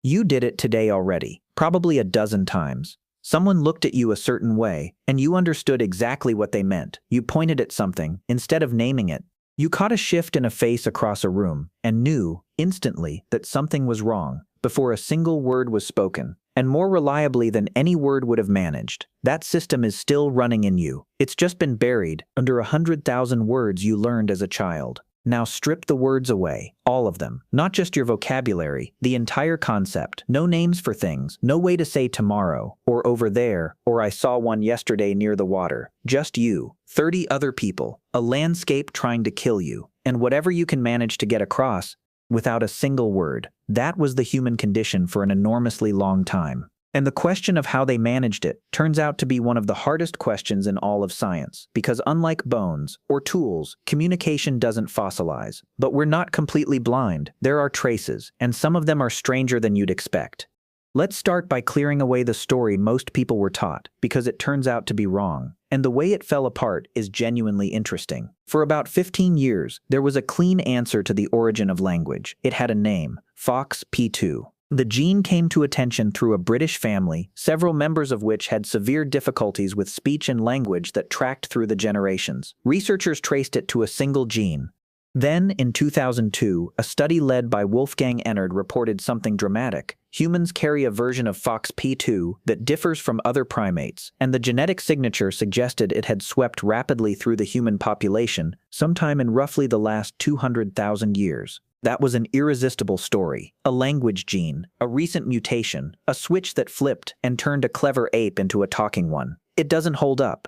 You did it today already, probably a dozen times. Someone looked at you a certain way, and you understood exactly what they meant. You pointed at something, instead of naming it. You caught a shift in a face across a room, and knew, instantly, that something was wrong, before a single word was spoken, and more reliably than any word would have managed. That system is still running in you. It's just been buried under 100,000 words you learned as a child. Now strip the words away, all of them. Not just your vocabulary, the entire concept. No names for things, no way to say tomorrow, or over there, or I saw one yesterday near the water. Just you, 30 other people, a landscape trying to kill you, and whatever you can manage to get across, without a single word. That was the human condition for an enormously long time. And the question of how they managed it turns out to be one of the hardest questions in all of science, because unlike bones or tools, communication doesn't fossilize. But we're not completely blind. There are traces, and some of them are stranger than you'd expect. Let's start by clearing away the story most people were taught, because it turns out to be wrong. And the way it fell apart is genuinely interesting. For about 15 years, there was a clean answer to the origin of language. It had a name, FOXP2. The gene came to attention through a British family, several members of which had severe difficulties with speech and language that tracked through the generations. Researchers traced it to a single gene. Then, in 2002, a study led by Wolfgang Ennard reported something dramatic. Humans carry a version of FOXP2 that differs from other primates, and the genetic signature suggested it had swept rapidly through the human population sometime in roughly the last 200,000 years. That was an irresistible story. A language gene, a recent mutation, a switch that flipped and turned a clever ape into a talking one. It doesn't hold up.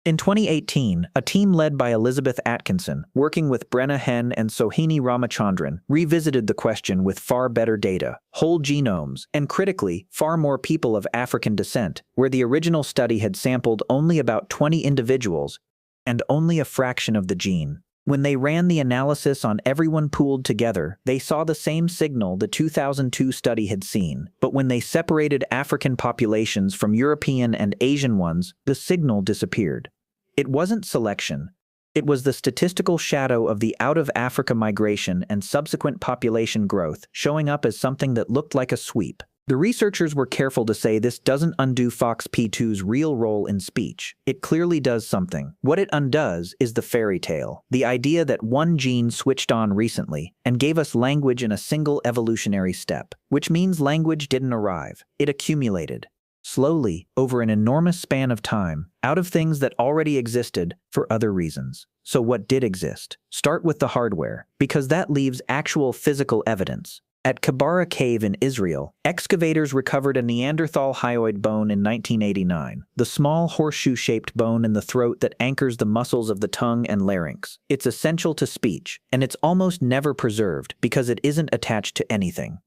In 2018, a team led by Elizabeth Atkinson, working with Brenna Henn and Sohini Ramachandran, revisited the question with far better data, whole genomes, and critically, far more people of African descent, where the original study had sampled only about 20 individuals and only a fraction of the gene. When they ran the analysis on everyone pooled together, they saw the same signal the 2002 study had seen, but when they separated African populations from European and Asian ones, the signal disappeared. It wasn't selection. It was the statistical shadow of the out-of-Africa migration and subsequent population growth showing up as something that looked like a sweep. The researchers were careful to say this doesn't undo FOXP2's real role in speech. It clearly does something. What it undoes is the fairy tale, the idea that one gene switched on recently and gave us language in a single evolutionary step, which means language didn't arrive. It accumulated. Slowly, over an enormous span of time, out of things that already existed for other reasons. So what did exist? Start with the hardware, because that leaves actual physical evidence. At Kibara Cave in Israel, excavators recovered a Neanderthal hyoid bone in 1989, the small horseshoe-shaped bone in the throat that anchors the muscles of the tongue and larynx. It's essential to speech, and it's almost never preserved because it isn't attached to anything.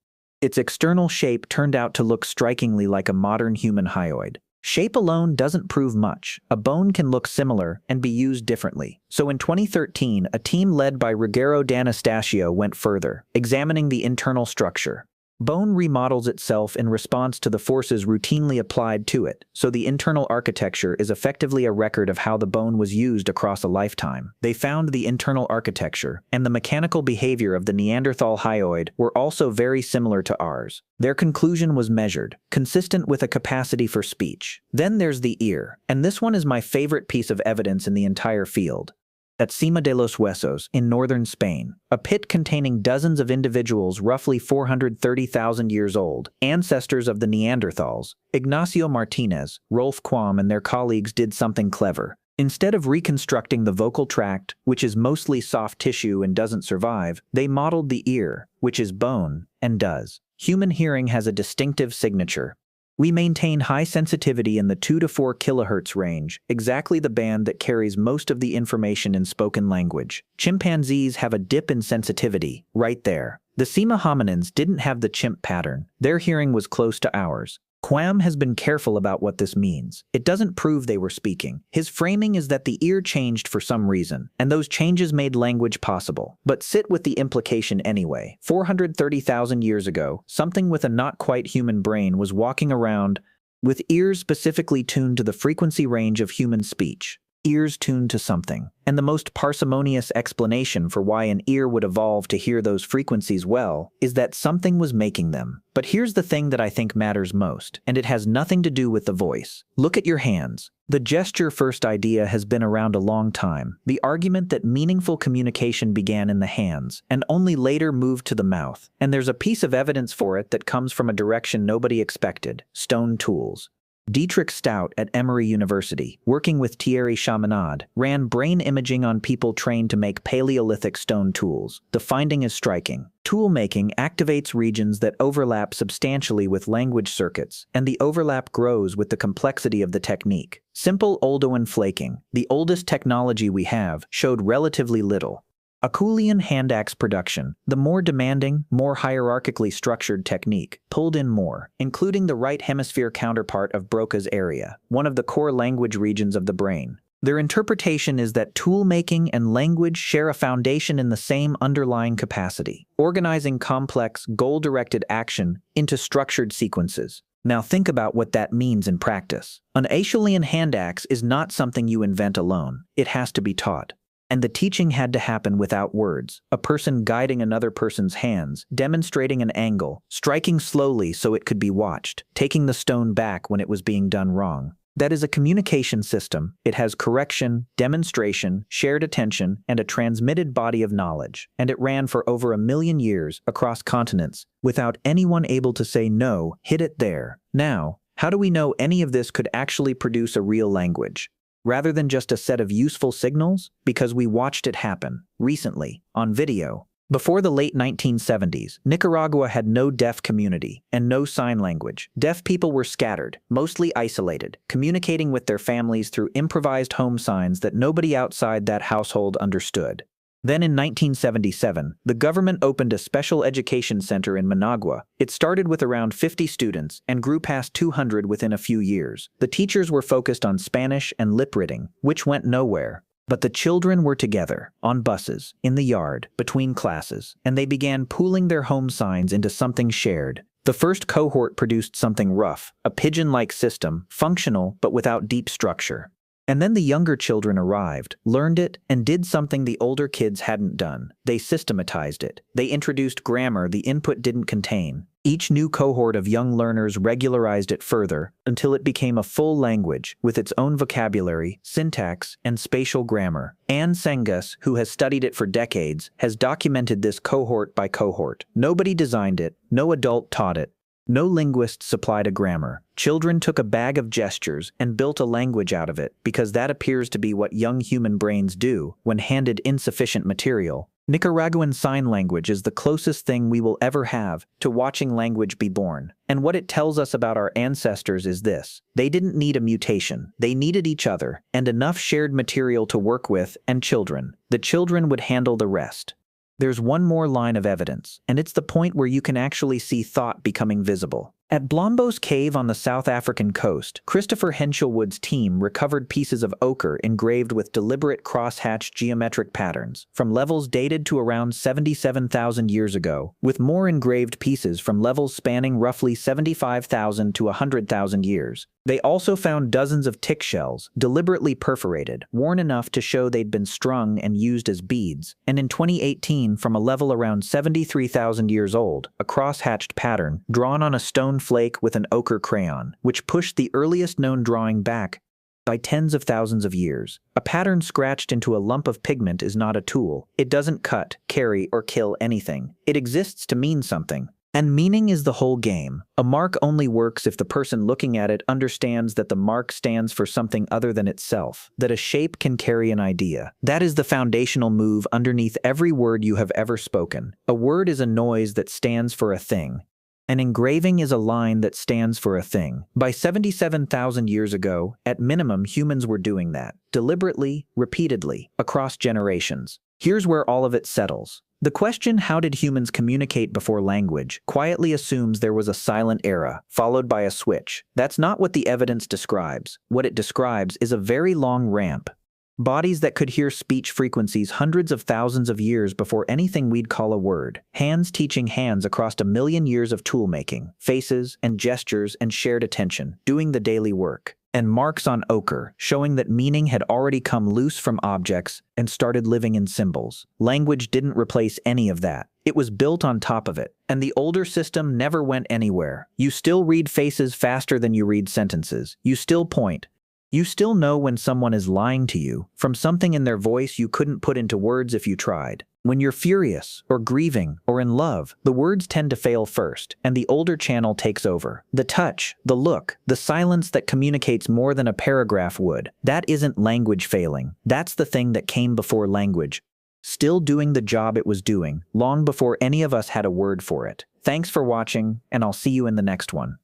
Its external shape turned out to look strikingly like a modern human hyoid. Shape alone doesn't prove much. A bone can look similar and be used differently. So in 2013, a team led by Ruggero D'Anastasio went further, examining the internal structure. Bone remodels itself in response to the forces routinely applied to it, so the internal architecture is effectively a record of how the bone was used across a lifetime. They found the internal architecture and the mechanical behavior of the Neanderthal hyoid were also very similar to ours. Their conclusion was measured, consistent with a capacity for speech. Then there's the ear, and this one is my favorite piece of evidence in the entire field. At Sima de los Huesos, in northern Spain, a pit containing dozens of individuals roughly 430,000 years old, ancestors of the Neanderthals, Ignacio Martinez, Rolf Quam and their colleagues did something clever. Instead of reconstructing the vocal tract, which is mostly soft tissue and doesn't survive, they modeled the ear, which is bone, and does. Human hearing has a distinctive signature. We maintain high sensitivity in the 2 to 4 kHz range, exactly the band that carries most of the information in spoken language. Chimpanzees have a dip in sensitivity, right there. The Sima hominins didn't have the chimp pattern. Their hearing was close to ours. Quam has been careful about what this means. It doesn't prove they were speaking. His framing is that the ear changed for some reason, and those changes made language possible. But sit with the implication anyway. 430,000 years ago, something with a not quite human brain was walking around with ears specifically tuned to the frequency range of human speech. ears tuned to something. And the most parsimonious explanation for why an ear would evolve to hear those frequencies well is that something was making them. But here's the thing that I think matters most, and it has nothing to do with the voice. Look at your hands. The gesture-first idea has been around a long time. The argument that meaningful communication began in the hands and only later moved to the mouth. And there's a piece of evidence for it that comes from a direction nobody expected: stone tools. Dietrich Stout at Emory University, working with Thierry Chaminade, ran brain imaging on people trained to make Paleolithic stone tools. The finding is striking. Tool making activates regions that overlap substantially with language circuits, and the overlap grows with the complexity of the technique. Simple Oldowan flaking, the oldest technology we have, showed relatively little. Acheulean hand axe production, the more demanding, more hierarchically structured technique, pulled in more, including the right hemisphere counterpart of Broca's area, one of the core language regions of the brain. Their interpretation is that tool-making and language share a foundation in the same underlying capacity, organizing complex, goal-directed action into structured sequences. Now think about what that means in practice. An Acheulean hand axe is not something you invent alone. It has to be taught. And the teaching had to happen without words, a person guiding another person's hands, demonstrating an angle, striking slowly so it could be watched, taking the stone back when it was being done wrong. That is a communication system. It has correction, demonstration, shared attention, and a transmitted body of knowledge. And it ran for over 1 million years across continents, without anyone able to say no, hit it there. Now, how do we know any of this could actually produce a real language, rather than just a set of useful signals? Because we watched it happen, recently, on video. Before the late 1970s, Nicaragua had no deaf community and no sign language. Deaf people were scattered, mostly isolated, communicating with their families through improvised home signs that nobody outside that household understood. Then in 1977, the government opened a special education center in Managua. It started with around 50 students and grew past 200 within a few years. The teachers were focused on Spanish and lip reading, which went nowhere. But the children were together, on buses, in the yard, between classes, and they began pooling their home signs into something shared. The first cohort produced something rough, a pigeon-like system, functional but without deep structure. And then the younger children arrived, learned it, and did something the older kids hadn't done. They systematized it. They introduced grammar the input didn't contain. Each new cohort of young learners regularized it further until it became a full language with its own vocabulary, syntax, and spatial grammar. Anne Sengus, who has studied it for decades, has documented this cohort by cohort. Nobody designed it, no adult taught it. No linguist supplied a grammar. Children took a bag of gestures and built a language out of it, because that appears to be what young human brains do when handed insufficient material. Nicaraguan Sign Language is the closest thing we will ever have to watching language be born. And what it tells us about our ancestors is this: they didn't need a mutation. They needed each other and enough shared material to work with, and children. The children would handle the rest. There's one more line of evidence, and it's the point where you can actually see thought becoming visible. At Blombos Cave on the South African coast, Christopher Henshelwood's team recovered pieces of ochre engraved with deliberate cross-hatched geometric patterns from levels dated to around 77,000 years ago, with more engraved pieces from levels spanning roughly 75,000 to 100,000 years. They also found dozens of tick shells, deliberately perforated, worn enough to show they'd been strung and used as beads, and in 2018, from a level around 73,000 years old, a cross-hatched pattern drawn on a stone flake with an ochre crayon, which pushed the earliest known drawing back by tens of thousands of years. A pattern scratched into a lump of pigment is not a tool. It doesn't cut, carry, or kill anything. It exists to mean something. And meaning is the whole game. A mark only works if the person looking at it understands that the mark stands for something other than itself, that a shape can carry an idea. That is the foundational move underneath every word you have ever spoken. A word is a noise that stands for a thing. An engraving is a line that stands for a thing. By 77,000 years ago, at minimum, humans were doing that, deliberately, repeatedly, across generations. Here's where all of it settles. The question, how did humans communicate before language, quietly assumes there was a silent era, followed by a switch. That's not what the evidence describes. What it describes is a very long ramp. Bodies that could hear speech frequencies hundreds of thousands of years before anything we'd call a word. Hands teaching hands across 1 million years of tool making. Faces and gestures and shared attention, doing the daily work. and marks on ochre, showing that meaning had already come loose from objects and started living in symbols. Language didn't replace any of that. It was built on top of it, and the older system never went anywhere. You still read faces faster than you read sentences. You still point. You still know when someone is lying to you from something in their voice you couldn't put into words if you tried. When you're furious, or grieving, or in love, the words tend to fail first, and the older channel takes over. The touch, the look, the silence that communicates more than a paragraph would. That isn't language failing. That's the thing that came before language, still doing the job it was doing, long before any of us had a word for it. Thanks for watching, and I'll see you in the next one.